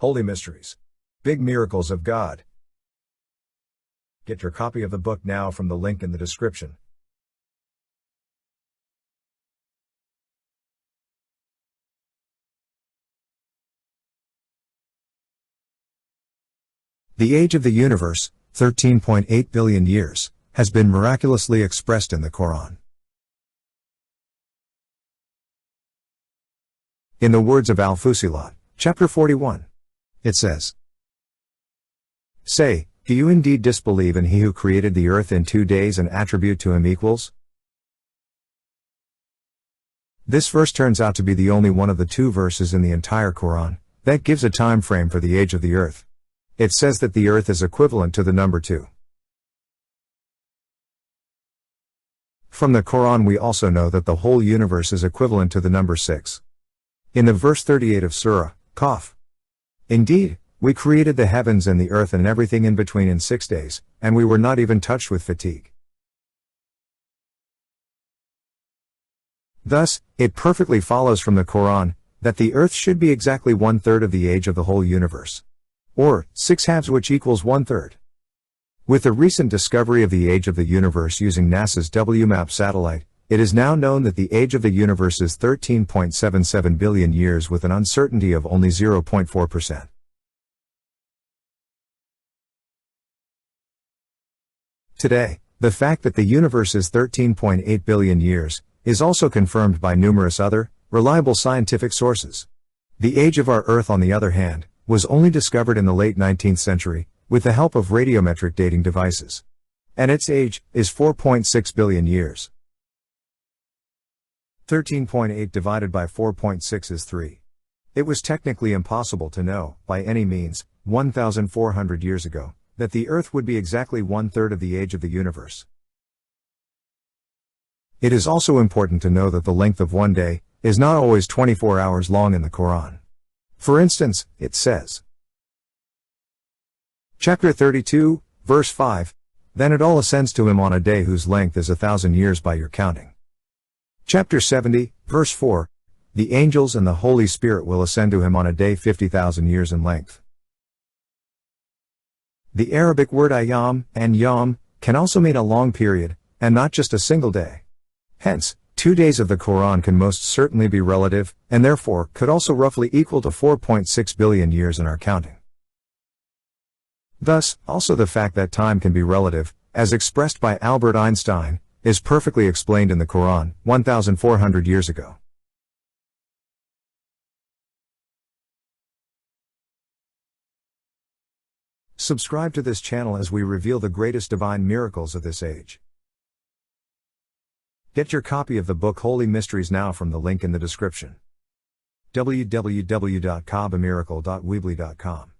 Holy Mysteries. Big Miracles of God. Get your copy of the book now from the link in the description. The age of the universe, 13.8 billion years, has been miraculously expressed in the Quran. In the words of Al-Fusilat, chapter 41, it says, "Say, do you indeed disbelieve in He who created the earth in 2 days and attribute to Him equals?" This verse turns out to be the only one of the 2 verses in the entire Quran that gives a time frame for the age of the earth. It says that the earth is equivalent to the number 2. From the Quran we also know that the whole universe is equivalent to the number 6. In the verse 38 of Surah, Qaf, "Indeed, we created the heavens and the earth and everything in between in 6 days, and we were not even touched with fatigue." Thus, it perfectly follows from the Quran that the earth should be exactly 1/3 of the age of the whole universe. Or, 6/2, which equals 1/3. With the recent discovery of the age of the universe using NASA's WMAP satellite, it is now known that the age of the universe is 13.77 billion years with an uncertainty of only 0.4%. Today, the fact that the universe is 13.8 billion years is also confirmed by numerous other, reliable scientific sources. The age of our Earth, on the other hand, was only discovered in the late 19th century, with the help of radiometric dating devices. And its age is 4.6 billion years. 13.8 divided by 4.6 is 3. It was technically impossible to know, by any means, 1,400 years ago, that the Earth would be exactly 1/3 of the age of the universe. It is also important to know that the length of one day is not always 24 hours long in the Quran. For instance, it says, chapter 32, verse 5, "Then it all ascends to Him on a day whose length is 1,000 years by your counting." Chapter 70, verse 4, "The angels and the Holy Spirit will ascend to Him on a day 50,000 years in length." The Arabic word ayyam and yom can also mean a long period, and not just a single day. Hence, 2 days of the Quran can most certainly be relative, and therefore could also roughly equal to 4.6 billion years in our counting. Thus, also the fact that time can be relative, as expressed by Albert Einstein, is perfectly explained in the Quran, 1,400 years ago. Subscribe to this channel as we reveal the greatest divine miracles of this age. Get your copy of the book Holy Mysteries now from the link in the description. www.kabamiracle.weebly.com